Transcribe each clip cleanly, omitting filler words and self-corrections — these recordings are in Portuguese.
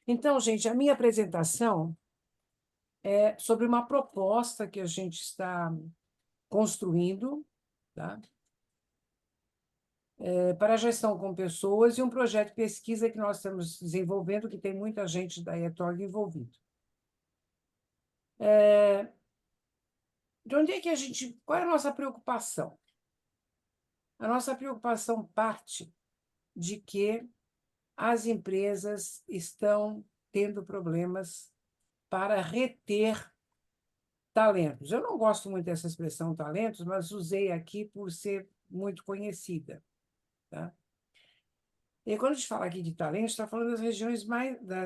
Então, gente, a minha apresentação é sobre uma proposta que a gente está construindo, tá? Para a gestão com pessoas e um projeto de pesquisa que nós estamos desenvolvendo, que tem muita gente da ETOG envolvido. De onde é que a gente... Qual é a nossa preocupação? A nossa preocupação parte de que as empresas estão tendo problemas para reter talentos. Eu não gosto muito dessa expressão talentos, mas usei aqui por ser muito conhecida, tá? E quando a gente fala aqui de talentos, está falando das regiões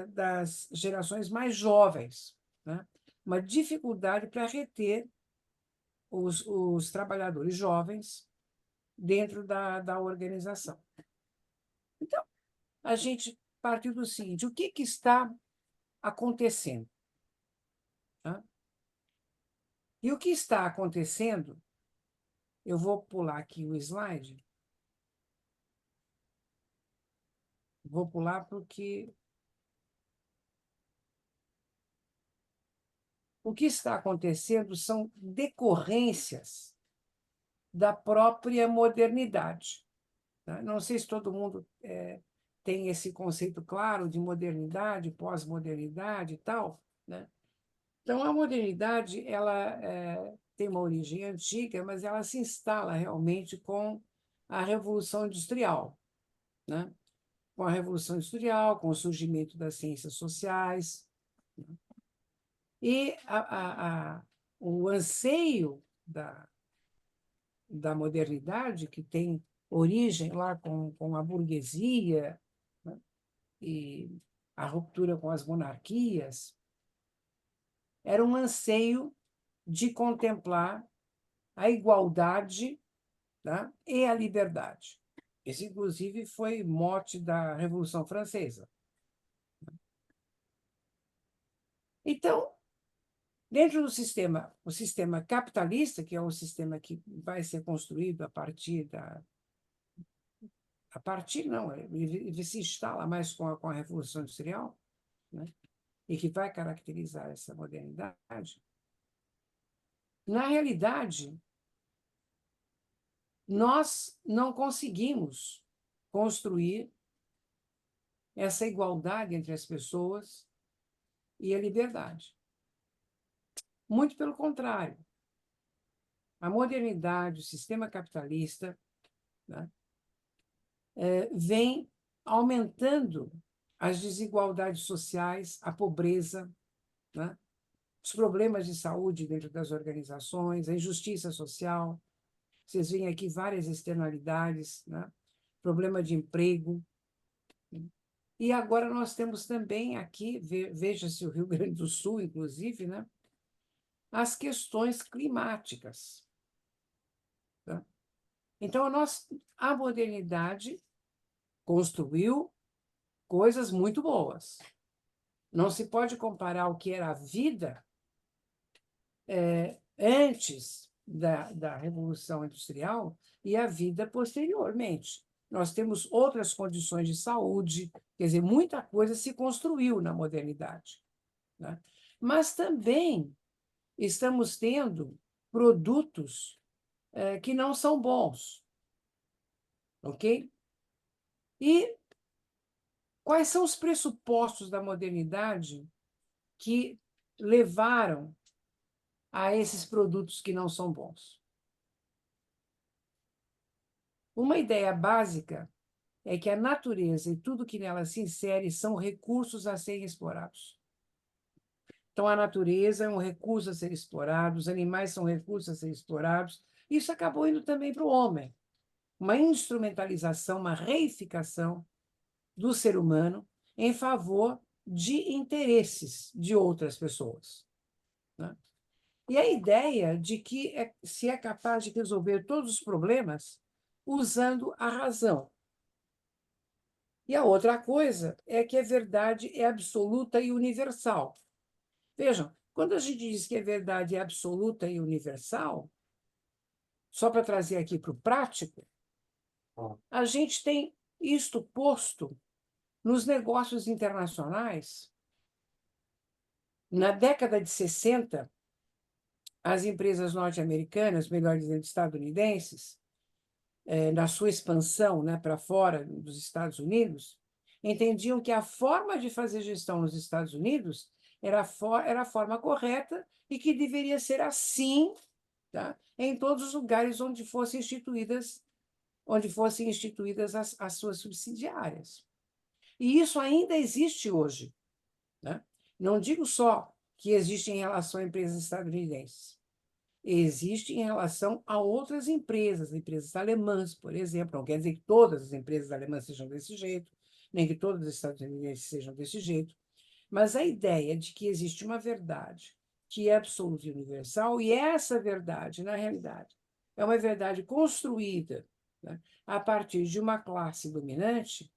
das gerações mais jovens, né? Uma dificuldade para reter os trabalhadores jovens dentro da organização. Então, a gente partiu do seguinte: o que está acontecendo? Tá? E o que está acontecendo, eu vou pular aqui o slide, vou pular porque o que está acontecendo são decorrências da própria modernidade, tá? Não sei se todo mundo tem esse conceito claro de modernidade, pós-modernidade e tal, né? Então, a modernidade ela tem uma origem antiga, mas ela se instala realmente com a Revolução Industrial, né? Com a Revolução Industrial, com o surgimento das ciências sociais, né? E o anseio da modernidade, que tem origem lá com a burguesia, né? E a ruptura com as monarquias, era um anseio de contemplar a igualdade, tá? E a liberdade. Esse, inclusive, foi mote da Revolução Francesa. Então, dentro do sistema, o sistema capitalista, que é o sistema que vai ser construído a partir da... A partir, não, ele se instala mais com a Revolução Industrial, né? E que vai caracterizar essa modernidade. Na realidade, nós não conseguimos construir essa igualdade entre as pessoas e a liberdade. Muito pelo contrário. A modernidade, o sistema capitalista, né, vem aumentando as desigualdades sociais, a pobreza, né, os problemas de saúde dentro das organizações, a injustiça social. Vocês veem aqui várias externalidades, né? Problema de emprego. E agora nós temos também aqui, veja-se o Rio Grande do Sul, inclusive, né? As questões climáticas, tá? Então, a modernidade construiu coisas muito boas. Não se pode comparar o que era a vida antes da Revolução Industrial e a vida posteriormente. Nós temos outras condições de saúde, quer dizer, muita coisa se construiu na modernidade, né? Mas também estamos tendo produtos que não são bons, ok? E quais são os pressupostos da modernidade que levaram a esses produtos que não são bons? Uma ideia básica é que a natureza e tudo que nela se insere são recursos a serem explorados. Então, a natureza é um recurso a ser explorado, os animais são recursos a serem explorados. Isso acabou indo também para o homem. Uma instrumentalização, uma reificação do ser humano em favor de interesses de outras pessoas, né? E a ideia de que se é capaz de resolver todos os problemas usando a razão. E a outra coisa é que a verdade é absoluta e universal. Vejam, quando a gente diz que a verdade é absoluta e universal, só para trazer aqui para o prático, a gente tem isto posto Nos negócios internacionais, na década de 60, as empresas norte-americanas, melhor dizendo, estadunidenses, na sua expansão, né, para fora dos Estados Unidos, entendiam que a forma de fazer gestão nos Estados Unidos era a forma correta e que deveria ser assim, tá, em todos os lugares onde fossem instituídas as suas subsidiárias. E isso ainda existe hoje, né? Não digo só que existe em relação a empresas estadunidenses, existe em relação a outras empresas alemãs, por exemplo. Não quer dizer que todas as empresas alemãs sejam desse jeito, nem que todas as estadunidenses sejam desse jeito, mas a ideia de que existe uma verdade que é absoluta e universal, e essa verdade, na realidade, é uma verdade construída, né, a partir de uma classe dominante,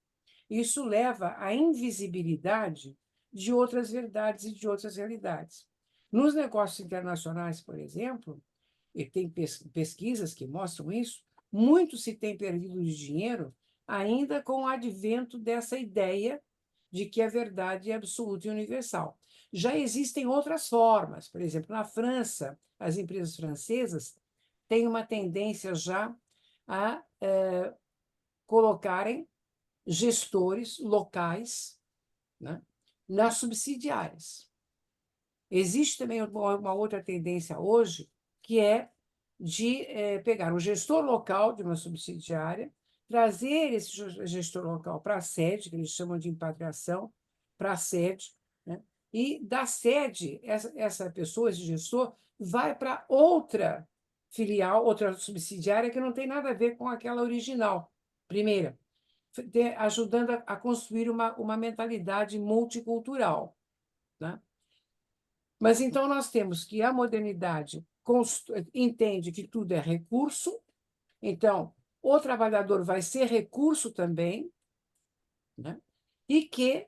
isso leva à invisibilidade de outras verdades e de outras realidades. Nos negócios internacionais, por exemplo, e tem pesquisas que mostram isso, muito se tem perdido de dinheiro ainda com o advento dessa ideia de que a verdade é absoluta e universal. Já existem outras formas. Por exemplo, na França, as empresas francesas têm uma tendência já a colocarem gestores locais, né, nas subsidiárias. Existe também uma outra tendência hoje, que é de pegar um gestor local de uma subsidiária, trazer esse gestor local para a sede, que eles chamam de impatriação, para a sede, né? E da sede, essa pessoa, esse gestor, vai para outra filial, outra subsidiária que não tem nada a ver com aquela original, primeira, ajudando a construir uma mentalidade multicultural, né? Mas então nós temos que a modernidade entende que tudo é recurso, então o trabalhador vai ser recurso também, né? E que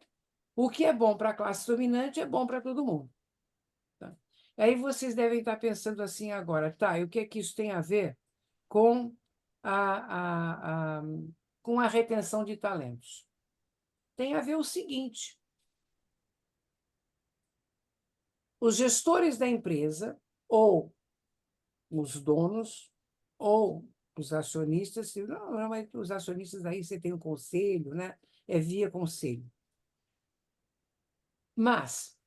o que é bom para a classe dominante é bom para todo mundo. Tá? Aí vocês devem estar pensando assim agora, tá, e o que é que isso tem a ver com a, a, a, com a retenção de talentos? Tem a ver o seguinte: os gestores da empresa, ou os donos, ou os acionistas, não, mas os acionistas aí você tem o conselho, né? É via conselho. Mas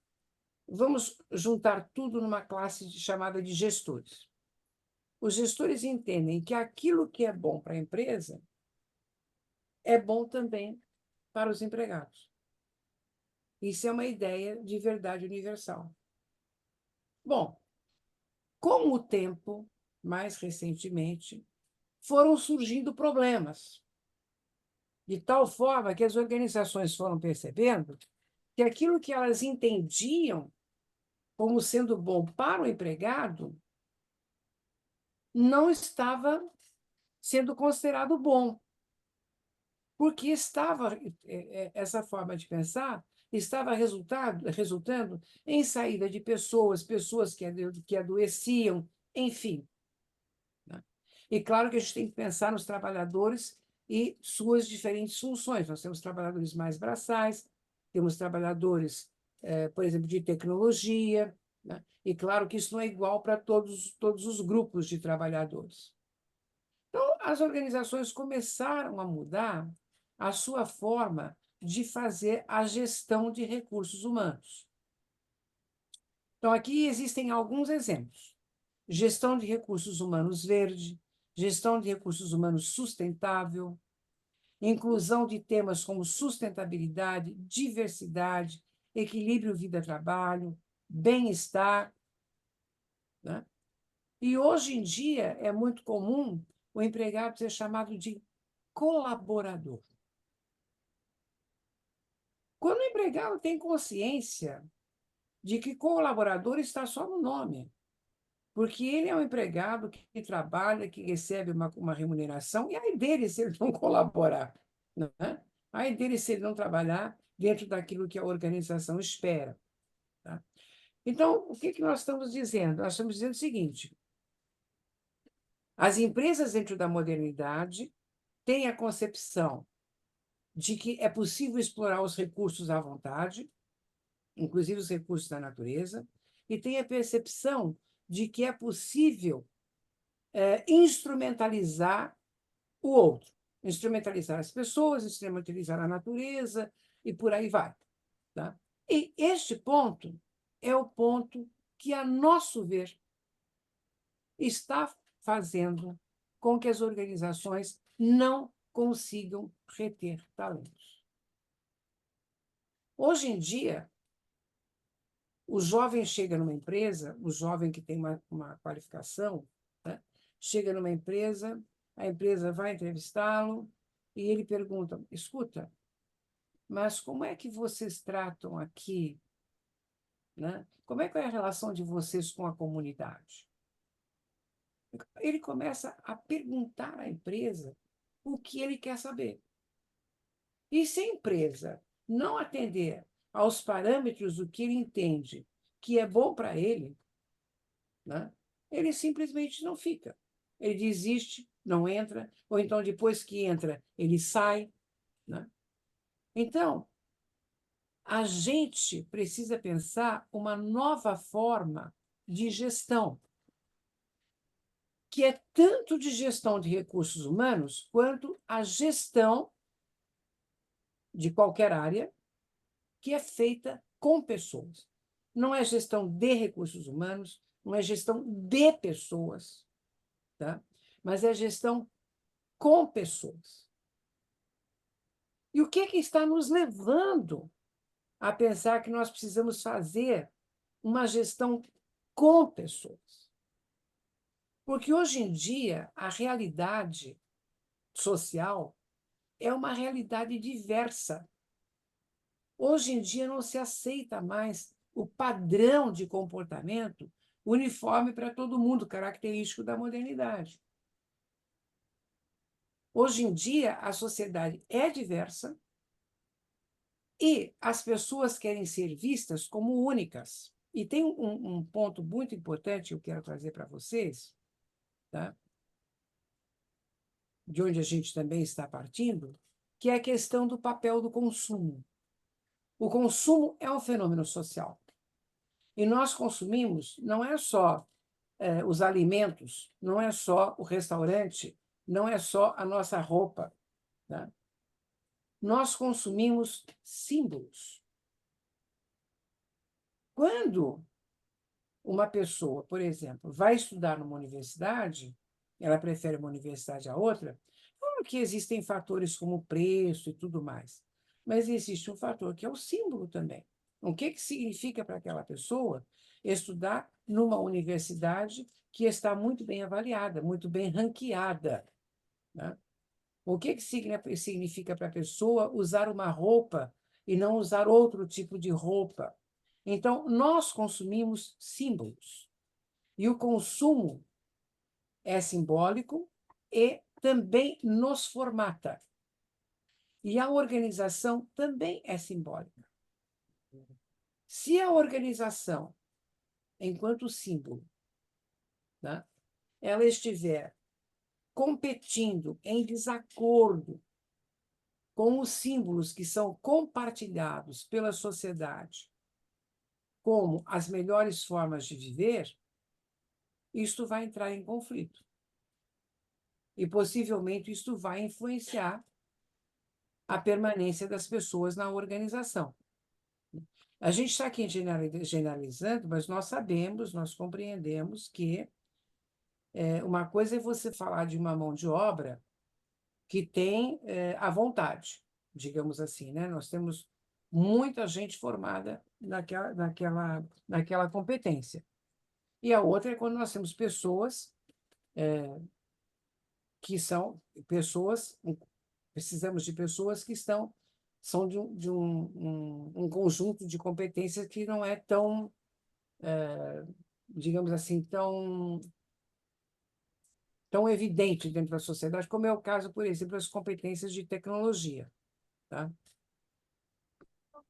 vamos juntar tudo numa classe chamada de gestores. Os gestores entendem que aquilo que é bom para a empresa é bom também para os empregados. Isso é uma ideia de verdade universal. Bom, com o tempo, mais recentemente, foram surgindo problemas, de tal forma que as organizações foram percebendo que aquilo que elas entendiam como sendo bom para o empregado não estava sendo considerado bom, porque essa forma de pensar estava resultando em saída de pessoas que adoeciam, enfim, né? E claro que a gente tem que pensar nos trabalhadores e suas diferentes funções. Nós temos trabalhadores mais braçais, temos trabalhadores, por exemplo, de tecnologia, né? E claro que isso não é igual para todos os grupos de trabalhadores. Então, as organizações começaram a mudar a sua forma de fazer a gestão de recursos humanos. Então, aqui existem alguns exemplos: gestão de recursos humanos verde, gestão de recursos humanos sustentável, inclusão de temas como sustentabilidade, diversidade, equilíbrio vida-trabalho, bem-estar, né? E hoje em dia é muito comum o empregado ser chamado de colaborador. Quando o empregado tem consciência de que colaborador está só no nome, porque ele é um empregado que trabalha, que recebe uma remuneração, e aí dele se ele não colaborar, né? Aí dele se ele não trabalhar dentro daquilo que a organização espera. Tá? Então, o que nós estamos dizendo? Nós estamos dizendo o seguinte: as empresas dentro da modernidade têm a concepção de que é possível explorar os recursos à vontade, inclusive os recursos da natureza, e tem a percepção de que é possível instrumentalizar o outro, instrumentalizar as pessoas, instrumentalizar a natureza e por aí vai. Tá? E este ponto é o ponto que, a nosso ver, está fazendo com que as organizações não consigam reter talentos. Hoje em dia, o jovem chega numa empresa, o jovem que tem uma qualificação, né, chega numa empresa, a empresa vai entrevistá-lo e ele pergunta: escuta, mas como é que vocês tratam aqui, né? Como é que é a relação de vocês com a comunidade? Ele começa a perguntar à empresa o que ele quer saber. E se a empresa não atender aos parâmetros do que ele entende que é bom para ele, né, ele simplesmente não fica. Ele desiste, não entra, ou então, depois que entra, ele sai. Né? Então, a gente precisa pensar uma nova forma de gestão, que é tanto de gestão de recursos humanos quanto a gestão de qualquer área que é feita com pessoas. Não é gestão de recursos humanos, não é gestão de pessoas, tá? Mas é gestão com pessoas. E o que é que está nos levando a pensar que nós precisamos fazer uma gestão com pessoas? Porque hoje em dia a realidade social é uma realidade diversa. Hoje em dia não se aceita mais o padrão de comportamento uniforme para todo mundo, característico da modernidade. Hoje em dia, a sociedade é diversa e as pessoas querem ser vistas como únicas. E tem um ponto muito importante que eu quero trazer para vocês, tá? De onde a gente também está partindo, que é a questão do papel do consumo. O consumo é um fenômeno social. E nós consumimos não é só os alimentos, não é só o restaurante, não é só a nossa roupa. Né? Nós consumimos símbolos. Quando uma pessoa, por exemplo, vai estudar numa universidade, ela prefere uma universidade a outra, claro que existem fatores como o preço e tudo mais, mas existe um fator que é o símbolo também. O que significa para aquela pessoa estudar numa universidade que está muito bem avaliada, muito bem ranqueada? Né? O que significa para a pessoa usar uma roupa e não usar outro tipo de roupa? Então, nós consumimos símbolos. E o consumo é simbólico e também nos formata. E a organização também é simbólica. Se a organização, enquanto símbolo, né, ela estiver competindo em desacordo com os símbolos que são compartilhados pela sociedade como as melhores formas de viver, isto vai entrar em conflito. E possivelmente isto vai influenciar a permanência das pessoas na organização. A gente está aqui generalizando, mas nós sabemos, nós compreendemos que uma coisa é você falar de uma mão de obra que tem a vontade, digamos assim, né? Nós temos muita gente formada naquela competência. E a outra é quando nós temos pessoas que são pessoas, precisamos de pessoas que são de um conjunto de competências que não é tão, digamos assim, tão evidente dentro da sociedade, como é o caso, por exemplo, das competências de tecnologia. Tá?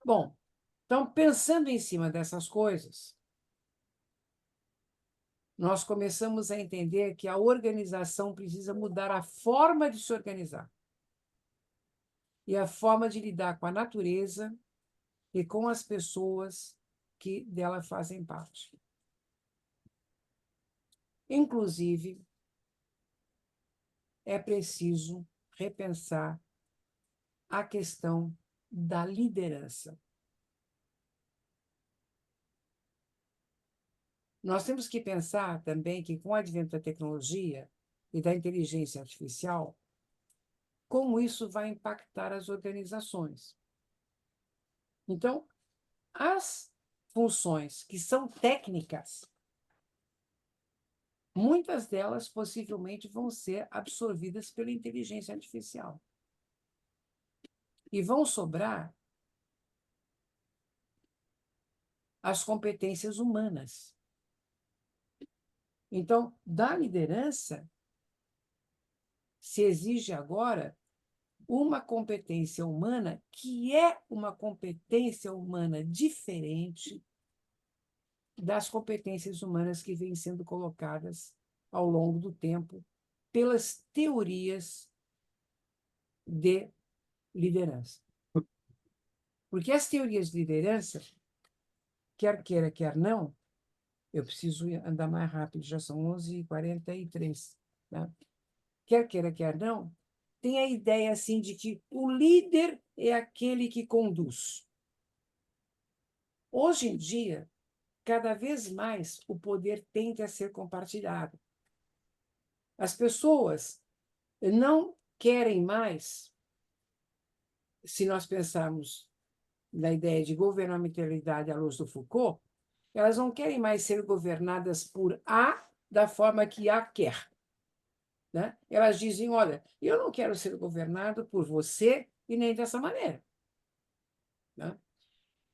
Bom, então, pensando em cima dessas coisas, nós começamos a entender que a organização precisa mudar a forma de se organizar. e a forma de lidar com a natureza e com as pessoas que dela fazem parte. Inclusive, é preciso repensar a questão da liderança. Nós temos que pensar também que, com o advento da tecnologia e da inteligência artificial, como isso vai impactar as organizações. Então, as funções que são técnicas, muitas delas possivelmente vão ser absorvidas pela inteligência artificial. E vão sobrar as competências humanas. Então, da liderança, se exige agora uma competência humana que é uma competência humana diferente das competências humanas que vêm sendo colocadas ao longo do tempo pelas teorias de liderança. Porque as teorias de liderança, quer queira, quer não, eu preciso andar mais rápido, já são 11h43, né? Quer queira, quer não, tem a ideia assim de que o líder é aquele que conduz. Hoje em dia, cada vez mais o poder tende a ser compartilhado. As pessoas não querem mais, se nós pensarmos na ideia de governamentalidade à luz do Foucault, elas não querem mais ser governadas por A da forma que A quer. Né? Elas dizem, olha, eu não quero ser governado por você e nem dessa maneira. Né?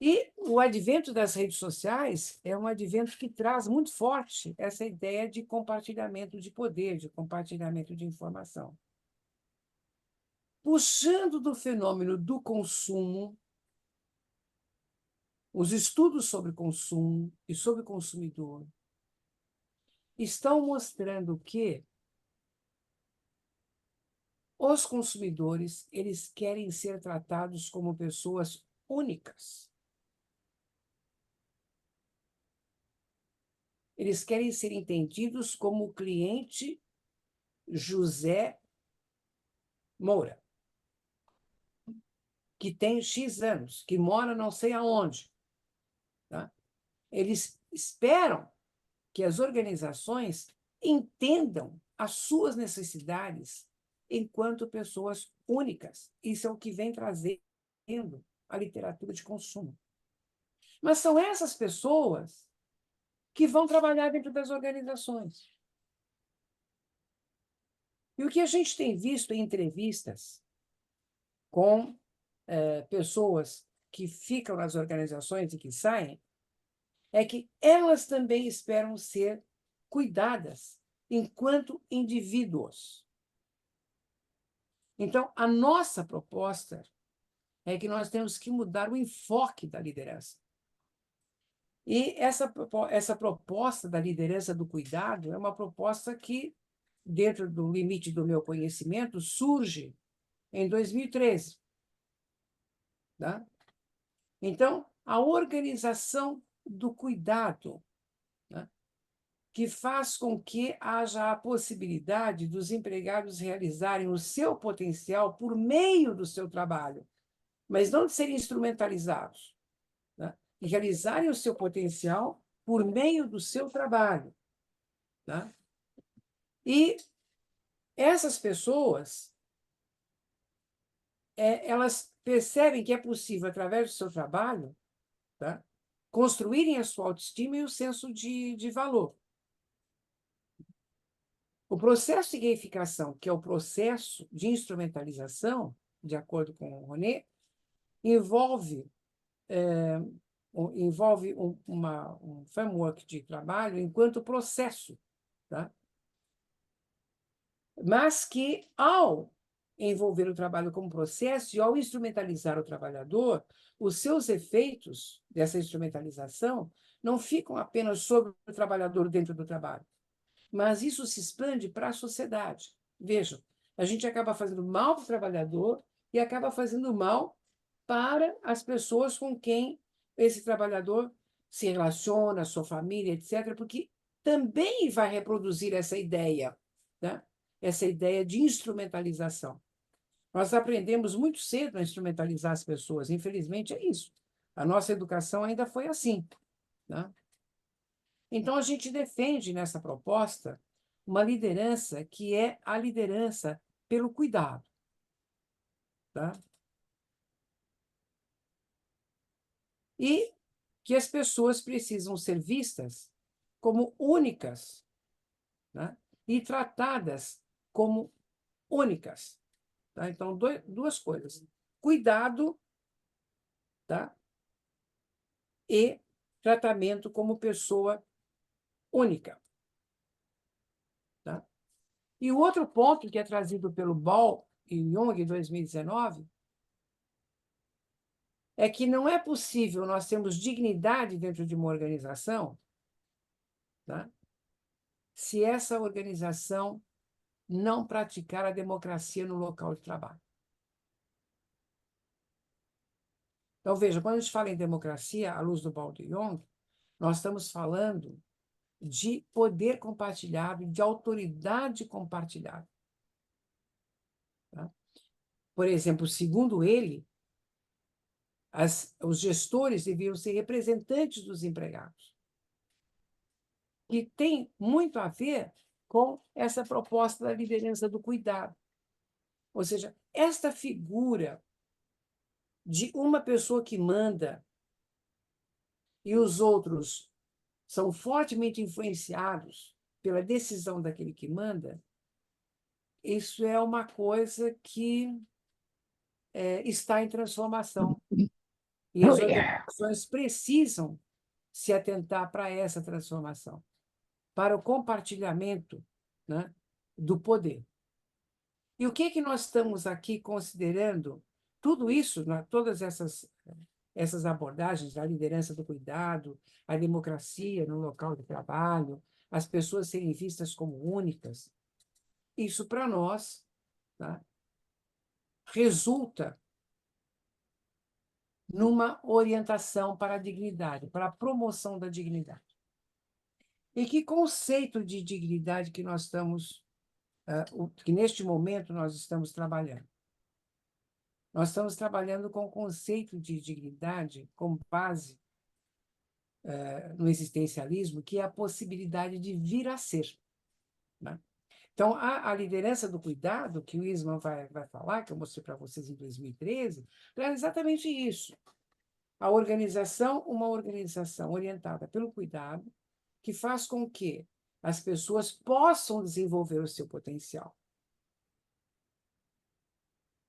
E o advento das redes sociais é um advento que traz muito forte essa ideia de compartilhamento de poder, de compartilhamento de informação. Puxando do fenômeno do consumo, os estudos sobre consumo e sobre consumidor estão mostrando que os consumidores, eles querem ser tratados como pessoas únicas. Eles querem ser entendidos como o cliente José Moura, que tem X anos, que mora não sei aonde. Tá? Eles esperam que as organizações entendam as suas necessidades enquanto pessoas únicas. Isso é o que vem trazendo a literatura de consumo. Mas são essas pessoas que vão trabalhar dentro das organizações. E o que a gente tem visto em entrevistas com pessoas que ficam nas organizações e que saem, é que elas também esperam ser cuidadas enquanto indivíduos. Então, a nossa proposta é que nós temos que mudar o enfoque da liderança. E essa proposta da liderança do cuidado é uma proposta que, dentro do limite do meu conhecimento, surge em 2013. Tá? Então, a organização do cuidado, né, que faz com que haja a possibilidade dos empregados realizarem o seu potencial por meio do seu trabalho, mas não de serem instrumentalizados, né, e realizarem o seu potencial por meio do seu trabalho. Né? E essas pessoas, elas percebem que é possível, através do seu trabalho, tá, construírem a sua autoestima e o senso de valor. O processo de gamificação, que é o processo de instrumentalização, de acordo com o Ronet, envolve um framework de trabalho enquanto processo, tá? Mas que, ao envolver o trabalho como processo e ao instrumentalizar o trabalhador, os seus efeitos dessa instrumentalização não ficam apenas sobre o trabalhador dentro do trabalho, mas isso se expande para a sociedade. Vejam, a gente acaba fazendo mal para o trabalhador e acaba fazendo mal para as pessoas com quem esse trabalhador se relaciona, sua família, etc., porque também vai reproduzir essa ideia, né? Essa ideia de instrumentalização. Nós aprendemos muito cedo a instrumentalizar as pessoas, infelizmente é isso. A nossa educação ainda foi assim, né? Então, a gente defende nessa proposta uma liderança que é a liderança pelo cuidado, tá? E que as pessoas precisam ser vistas como únicas, né? E tratadas como únicas. Tá? Então, duas coisas: cuidado, tá? E tratamento como pessoa única. Tá? E o outro ponto que é trazido pelo Ball e Jung em 2019 é que não é possível nós termos dignidade dentro de uma organização, tá? Se essa organização não praticar a democracia no local de trabalho. Então, veja, quando a gente fala em democracia, à luz do Ball e Jung, nós estamos falando de poder compartilhado, de autoridade compartilhada. Tá? Por exemplo, segundo ele, os gestores deviam ser representantes dos empregados, que tem muito a ver com essa proposta da liderança do cuidado. Ou seja, esta figura de uma pessoa que manda e os outros são fortemente influenciados pela decisão daquele que manda, isso é uma coisa que está em transformação. E as organizações precisam se atentar para essa transformação, para o compartilhamento, né, do poder. E o que é que nós estamos aqui considerando? Tudo isso, né, todas essas abordagens, a liderança do cuidado, a democracia no local de trabalho, as pessoas serem vistas como únicas, isso para nós, tá, resulta numa orientação para a dignidade, para a promoção da dignidade. E que conceito de dignidade que nós estamos, que neste momento nós estamos trabalhando? Nós estamos trabalhando com o conceito de dignidade como base no existencialismo, que é a possibilidade de vir a ser, né? Então, a liderança do cuidado, que o Isman vai falar, que eu mostrei para vocês em 2013, é exatamente isso. A organização, uma organização orientada pelo cuidado, que faz com que as pessoas possam desenvolver o seu potencial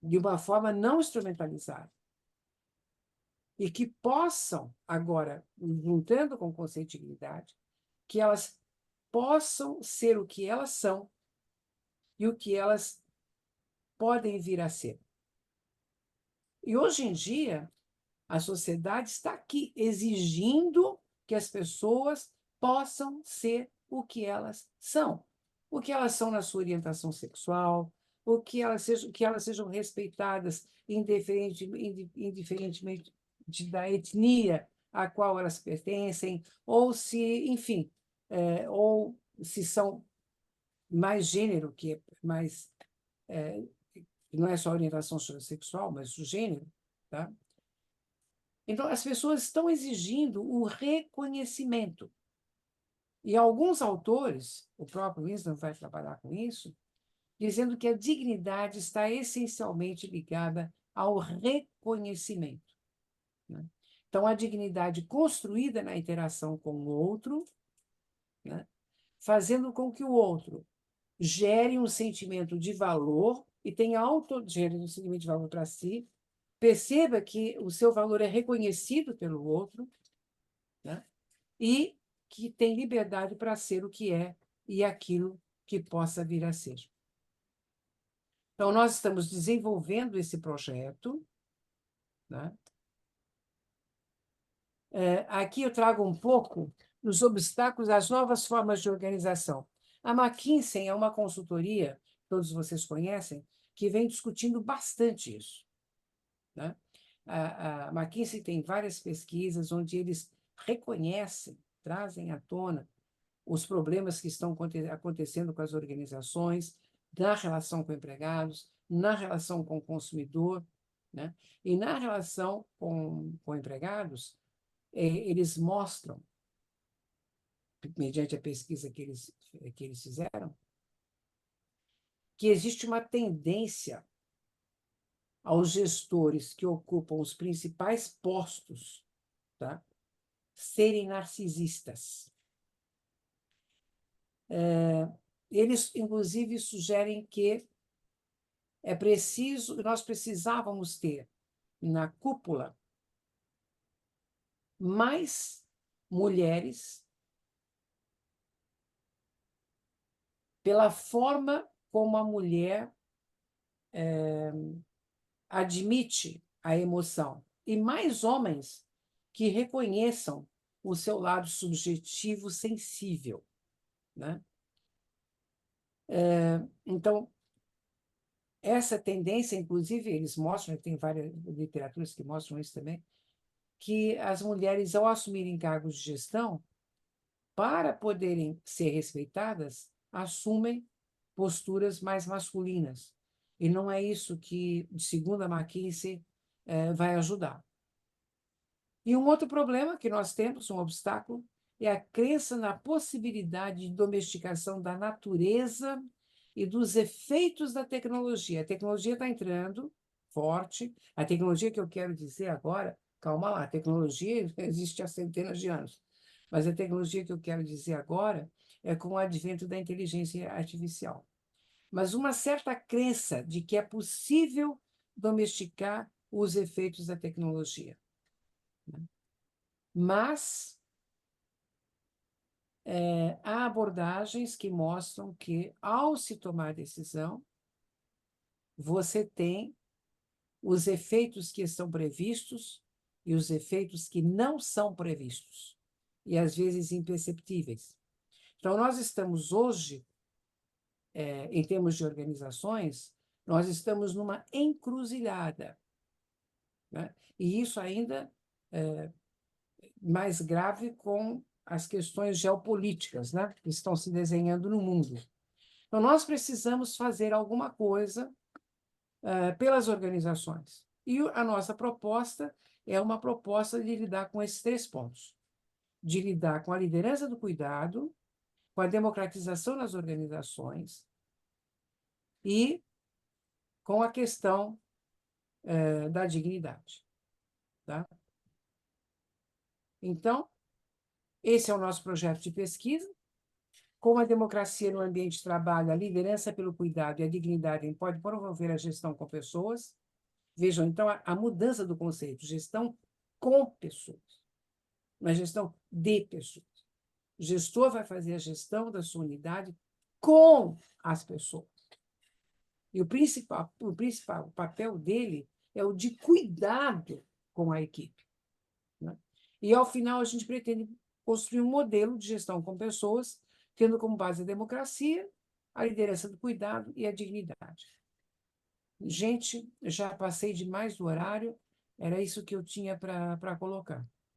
de uma forma não instrumentalizada. E que possam, agora, juntando com o conceito de dignidade, que elas possam ser o que elas são e o que elas podem vir a ser. E hoje em dia, a sociedade está aqui exigindo que as pessoas possam ser o que elas são. O que elas são na sua orientação sexual, que elas sejam respeitadas indiferentemente da etnia a qual elas pertencem, ou se, enfim, ou se são mais gênero, que é mais, não é só orientação sexual, mas o gênero, tá? Então, as pessoas estão exigindo o reconhecimento. E alguns autores, o próprio Winston vai trabalhar com isso, dizendo que a dignidade está essencialmente ligada ao reconhecimento, né? Então, a dignidade construída na interação com o outro, né, fazendo com que o outro gere um sentimento de valor e tenha gere um sentimento de valor para si, perceba que o seu valor é reconhecido pelo outro, né, e que tem liberdade para ser o que é e aquilo que possa vir a ser. Então, nós estamos desenvolvendo esse projeto, né? Aqui eu trago um pouco dos obstáculos às novas formas de organização. A McKinsey é uma consultoria, todos vocês conhecem, que vem discutindo bastante isso. né? A McKinsey tem várias pesquisas onde eles reconhecem, trazem à tona os problemas que estão acontecendo com as organizações, na relação com empregados, na relação com o consumidor, né? E na relação com empregados, eles mostram, mediante a pesquisa que eles fizeram, que existe uma tendência aos gestores que ocupam os principais postos, tá, serem narcisistas. Eles, inclusive, sugerem que nós precisávamos ter na cúpula mais mulheres pela forma como a mulher admite a emoção, e mais homens que reconheçam o seu lado subjetivo sensível, né? Então, essa tendência, inclusive, eles mostram, tem várias literaturas que mostram isso também, que as mulheres, ao assumirem cargos de gestão, para poderem ser respeitadas, assumem posturas mais masculinas. E não é isso que, segundo a McKinsey, vai ajudar. E um outro problema que nós temos, um obstáculo, é a crença na possibilidade de domesticação da natureza e dos efeitos da tecnologia. A tecnologia está entrando forte. A tecnologia que eu quero dizer agora, calma lá, a tecnologia existe há centenas de anos. Mas a tecnologia que eu quero dizer agora é com o advento da inteligência artificial. Mas uma certa crença de que é possível domesticar os efeitos da tecnologia. Mas há abordagens que mostram que, ao se tomar decisão, você tem os efeitos que estão previstos e os efeitos que não são previstos, e às vezes imperceptíveis. Então, nós estamos hoje, em termos de organizações, nós estamos numa encruzilhada, né? E isso ainda mais grave com as questões geopolíticas, né, que estão se desenhando no mundo. Então, nós precisamos fazer alguma coisa pelas organizações. E a nossa proposta é uma proposta de lidar com esses 3 pontos: de lidar com a liderança do cuidado, com a democratização nas organizações e com a questão da dignidade. Tá? Então, esse é o nosso projeto de pesquisa. Como a democracia no ambiente de trabalho, a liderança pelo cuidado e a dignidade pode promover a gestão com pessoas. Vejam, então, a mudança do conceito, gestão com pessoas, não é gestão de pessoas. O gestor vai fazer a gestão da sua unidade com as pessoas. E o papel dele é o de cuidado com a equipe, né? E, ao final, a gente pretende construir um modelo de gestão com pessoas, tendo como base a democracia, a liderança do cuidado e a dignidade. Gente, já passei demais do horário, era isso que eu tinha para colocar.